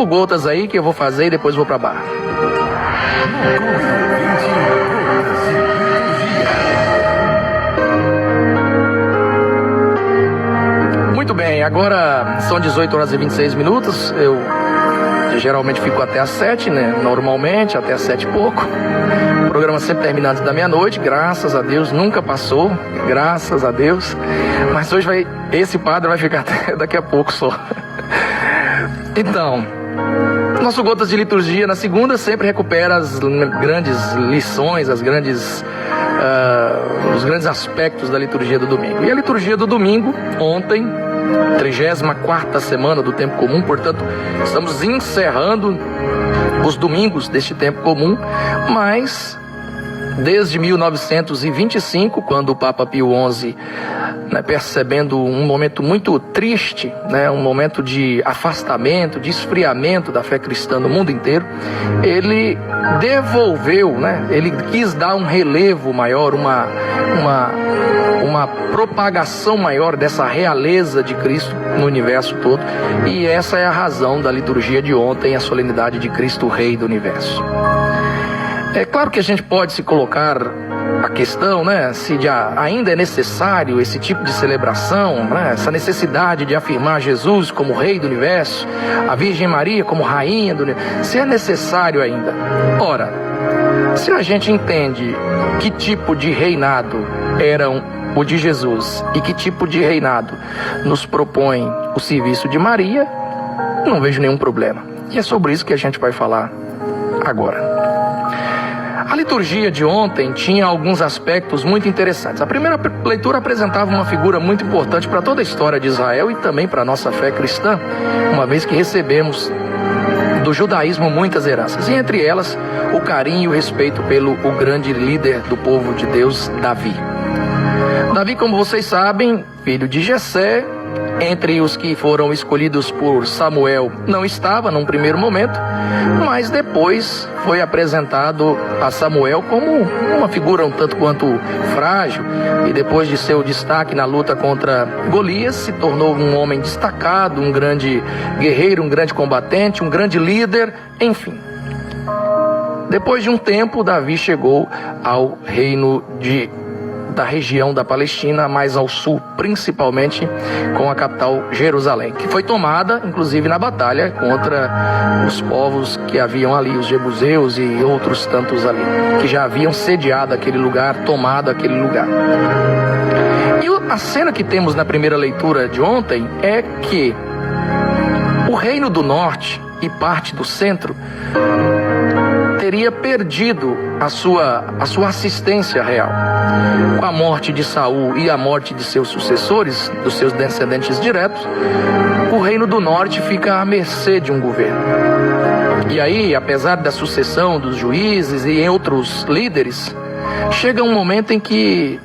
gotas aí que eu vou fazer e depois vou pra barra. Muito bem, agora são 18 horas e 26 minutos. Eu geralmente fico até às 7, né? Normalmente, até às 7 e pouco. O programa sempre termina antes da meia-noite, graças a Deus, nunca passou, graças a Deus. Mas hoje esse padre vai ficar até daqui a pouco só. Então, nosso Gotas de Liturgia na segunda sempre recupera as grandes lições, os grandes aspectos da liturgia do domingo. E a liturgia do domingo, ontem, 34ª semana do tempo comum, portanto, estamos encerrando os domingos deste tempo comum, mas desde 1925, quando o Papa Pio XI, percebendo um momento muito triste, um momento de afastamento, de esfriamento da fé cristã no mundo inteiro, ele devolveu, ele quis dar um relevo maior, uma propagação maior dessa realeza de Cristo no universo todo, e essa é a razão da liturgia de ontem, a solenidade de Cristo Rei do Universo. É claro que a gente pode se colocar a questão, se ainda é necessário esse tipo de celebração, essa necessidade de afirmar Jesus como Rei do Universo, a Virgem Maria como Rainha do Universo, se é necessário ainda. Ora, se a gente entende que tipo de reinado eram o de Jesus e que tipo de reinado nos propõe o serviço de Maria, não vejo nenhum problema. E é sobre isso que a gente vai falar agora. A liturgia de ontem tinha alguns aspectos muito interessantes. A primeira leitura apresentava uma figura muito importante para toda a história de Israel e também para a nossa fé cristã, uma vez que recebemos do judaísmo muitas heranças, e entre elas o carinho e o respeito pelo grande líder do povo de Deus, Davi. Davi, como vocês sabem, filho de Jessé, entre os que foram escolhidos por Samuel, não estava num primeiro momento, mas depois foi apresentado a Samuel como uma figura um tanto quanto frágil, e depois de seu destaque na luta contra Golias, se tornou um homem destacado, um grande guerreiro, um grande combatente, um grande líder, enfim. Depois de um tempo, Davi chegou ao reino da região da Palestina, mais ao sul, principalmente com a capital Jerusalém, que foi tomada, inclusive, na batalha contra os povos que haviam ali, os jebuseus e outros tantos ali, que já haviam sediado aquele lugar, tomado aquele lugar. E a cena que temos na primeira leitura de ontem é que o reino do norte e parte do centro teria perdido a sua assistência real. Com a morte de Saul e a morte de seus sucessores, dos seus descendentes diretos, o reino do norte fica à mercê de um governo. E aí, apesar da sucessão dos juízes e outros líderes, chega um momento em que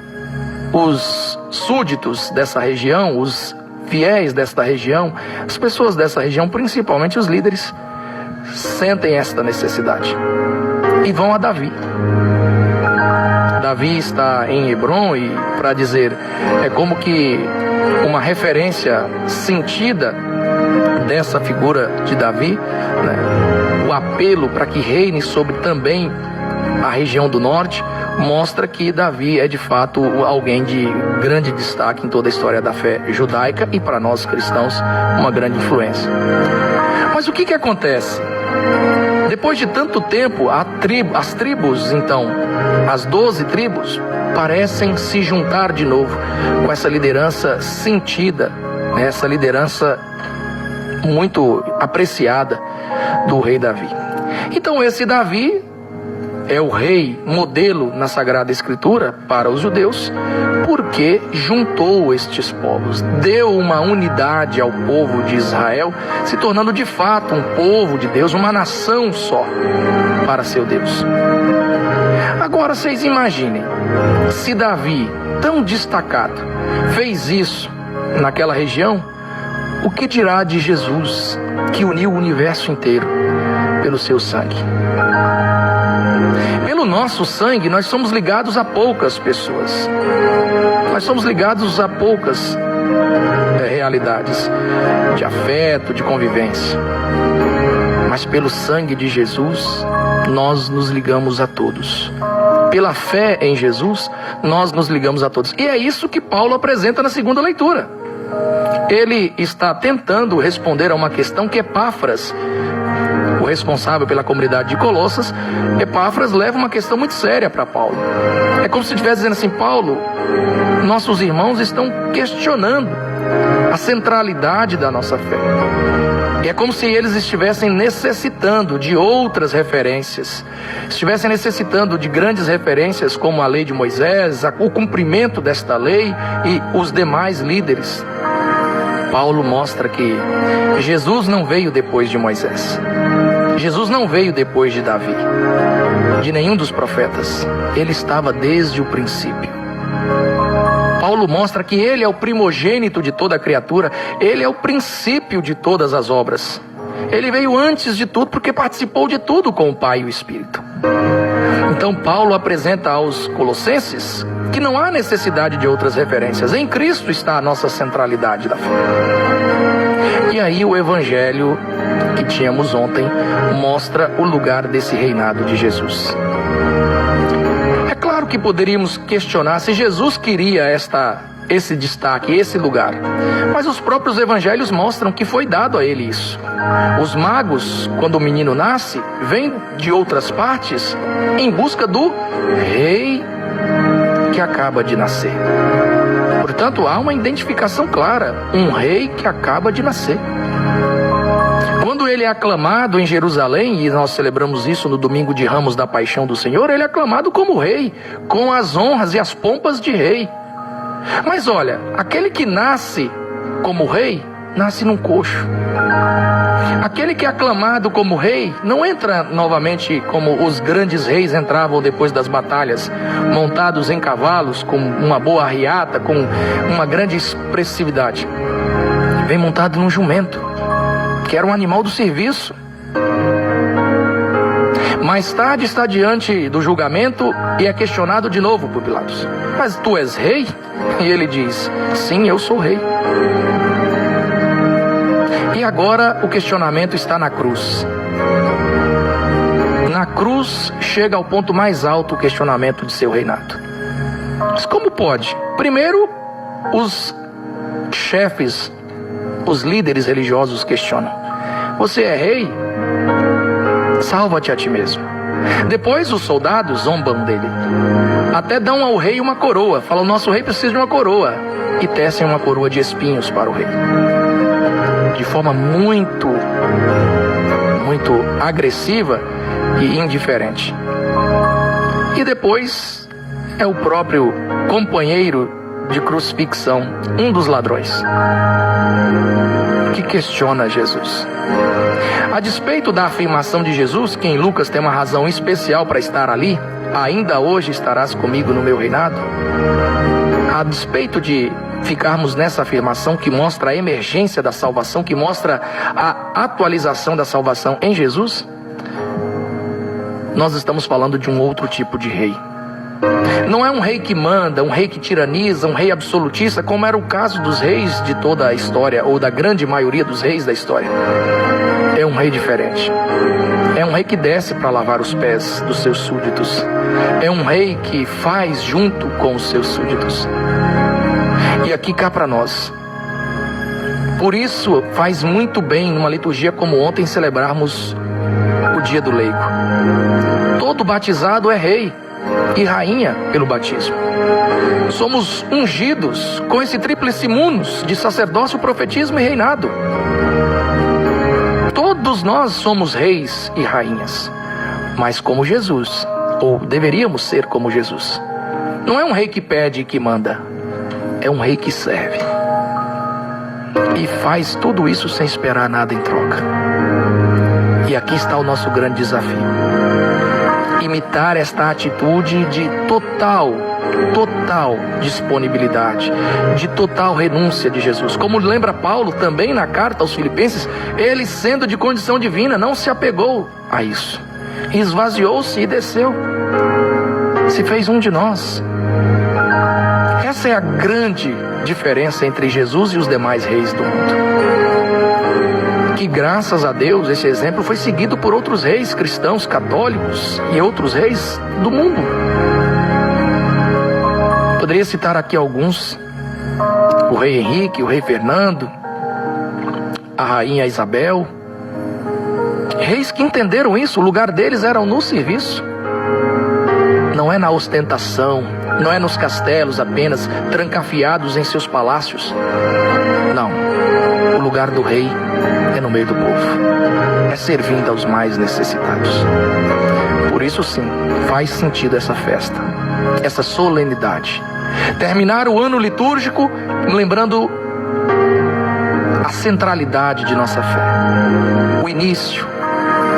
os súditos dessa região, os fiéis desta região, as pessoas dessa região, principalmente os líderes, sentem esta necessidade e vão a Davi. Davi está em Hebrom, e para dizer, é como que uma referência sentida dessa figura de Davi, o apelo para que reine sobre também a região do norte, mostra que Davi é de fato alguém de grande destaque em toda a história da fé judaica e para nós cristãos uma grande influência. Mas o que acontece? Depois de tanto tempo, as tribos, então, as 12 tribos, parecem se juntar de novo com essa liderança sentida, essa liderança muito apreciada do rei Davi. Então esse Davi é o rei modelo na Sagrada Escritura para os judeus, porque juntou estes povos, deu uma unidade ao povo de Israel, se tornando de fato um povo de Deus, uma nação só para seu Deus. Agora vocês imaginem, se Davi, tão destacado, fez isso naquela região, o que dirá de Jesus, que uniu o universo inteiro pelo seu sangue? Pelo nosso sangue, nós somos ligados a poucas pessoas. Nós somos ligados a poucas realidades de afeto, de convivência. mas pelo sangue de Jesus, nós nos ligamos a todos. Pela fé em Jesus, nós nos ligamos a todos. E é isso que Paulo apresenta na segunda leitura. Ele está tentando responder a uma questão que Epáfras, o responsável pela comunidade de Colossas, Epáfras leva uma questão muito séria para Paulo. É como se estivesse dizendo assim: Paulo, nossos irmãos estão questionando a centralidade da nossa fé. E é como se eles estivessem necessitando de outras referências, estivessem necessitando de grandes referências como a lei de Moisés, o cumprimento desta lei e os demais líderes. Paulo mostra que Jesus não veio depois de Moisés. Jesus não veio depois de Davi, de nenhum dos profetas. Ele estava desde o princípio. Paulo mostra que ele é o primogênito de toda a criatura, ele é o princípio de todas as obras. Ele veio antes de tudo porque participou de tudo com o Pai e o Espírito. Então Paulo apresenta aos Colossenses que não há necessidade de outras referências. Em Cristo está a nossa centralidade da fé. E aí o Evangelho que tínhamos ontem mostra o lugar desse reinado de Jesus. É claro que poderíamos questionar se Jesus queria esse destaque, esse lugar. Mas os próprios evangelhos mostram que foi dado a ele isso. Os magos, quando o menino nasce, vêm de outras partes em busca do rei que acaba de nascer. Portanto, há uma identificação clara, um rei que acaba de nascer. Quando ele é aclamado em Jerusalém, e nós celebramos isso no domingo de Ramos da Paixão do Senhor, ele é aclamado como rei, com as honras e as pompas de rei. Mas olha, aquele que nasce como rei, nasce num coxo. Aquele que é aclamado como rei, não entra novamente como os grandes reis entravam depois das batalhas, montados em cavalos, com uma boa arriata, com uma grande expressividade. Vem montado num jumento, que era um animal do serviço. Mais tarde está diante do julgamento e é questionado de novo por Pilatos: mas tu és rei? E ele diz: sim, eu sou rei. E agora o questionamento está na cruz. Na cruz chega ao ponto mais alto o questionamento de seu reinado. Mas como pode? Primeiro, os chefes, os líderes religiosos questionam: você é rei? Salva-te a ti mesmo. Depois os soldados zombam dele. Até dão ao rei uma coroa. Falam: nosso rei precisa de uma coroa. E tecem uma coroa de espinhos para o rei. De forma muito agressiva e indiferente. E depois é o próprio companheiro de crucifixão, um dos ladrões, que questiona Jesus. A despeito da afirmação de Jesus, que em Lucas tem uma razão especial para estar ali: ainda hoje estarás comigo no meu reinado. A despeito de ficarmos nessa afirmação que mostra a emergência da salvação, que mostra a atualização da salvação em Jesus, nós estamos falando de um outro tipo de rei. Não é um rei que manda, um rei que tiraniza, um rei absolutista, como era o caso dos reis de toda a história, ou da grande maioria dos reis da história. É um rei diferente. É um rei que desce para lavar os pés dos seus súditos. É um rei que faz junto com os seus súditos. E aqui cá para nós. Por isso faz muito bem numa liturgia como ontem celebrarmos o dia do leigo. Todo batizado é rei e rainha pelo batismo. Somos ungidos com esse tríplice munus de sacerdócio, profetismo e reinado. Todos nós somos reis e rainhas, mas como Jesus, ou deveríamos ser como Jesus. Não é um rei que pede e que manda, é um rei que serve. E faz tudo isso sem esperar nada em troca. E aqui está o nosso grande desafio: imitar esta atitude de total disponibilidade, de total renúncia de Jesus. Como lembra Paulo também na carta aos Filipenses, ele, sendo de condição divina, não se apegou a isso, esvaziou-se e desceu, se fez um de nós. Essa é a grande diferença entre Jesus e os demais reis do mundo, que, graças a Deus, esse exemplo foi seguido por outros reis cristãos, católicos e outros reis do mundo. Poderia citar aqui alguns: o rei Henrique, o rei Fernando, a rainha Isabel. Reis que entenderam isso, o lugar deles era no serviço. Não é na ostentação, não é nos castelos apenas, trancafiados em seus palácios. Não, o lugar do rei é no meio do povo, é servindo aos mais necessitados. Por isso sim, faz sentido essa festa, essa solenidade. Terminar o ano litúrgico lembrando a centralidade de nossa fé. O início,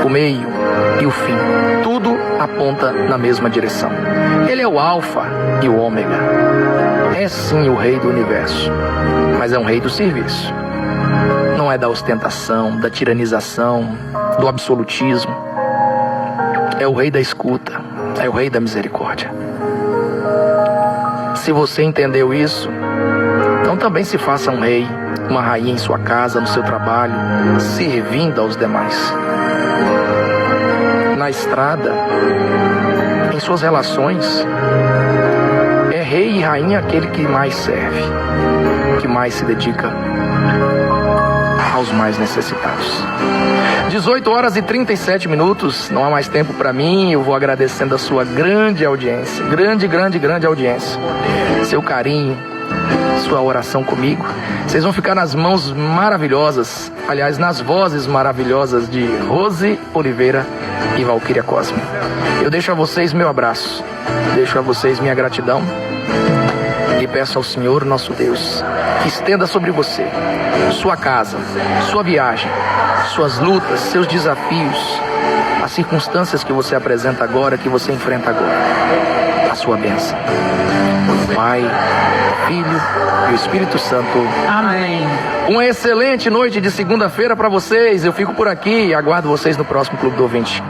o meio e o fim, tudo aponta na mesma direção. Ele é o alfa e o ômega. É sim o rei do universo, mas é um rei do serviço. Não é da ostentação, da tiranização, do absolutismo. É o rei da escuta, é o rei da misericórdia. Se você entendeu isso, então também se faça um rei, uma rainha em sua casa, no seu trabalho, servindo aos demais. Na estrada, em suas relações, é rei e rainha aquele que mais serve, que mais se dedica aos mais necessitados. 18h37, não há mais tempo para mim. Eu vou agradecendo a sua grande audiência, grande audiência, seu carinho, sua oração comigo. Vocês vão ficar nas mãos maravilhosas, aliás, nas vozes maravilhosas de Rose Oliveira e Valquíria Cosme. Eu deixo a vocês meu abraço, deixo a vocês minha gratidão e peço ao Senhor nosso Deus que estenda sobre você, sua casa, sua viagem, suas lutas, seus desafios, as circunstâncias que você apresenta agora, que você enfrenta agora, a sua bênção. O Pai, o Filho e o Espírito Santo. Amém. Uma excelente noite de segunda-feira para vocês. Eu fico por aqui e aguardo vocês no próximo Clube do Ouvinte.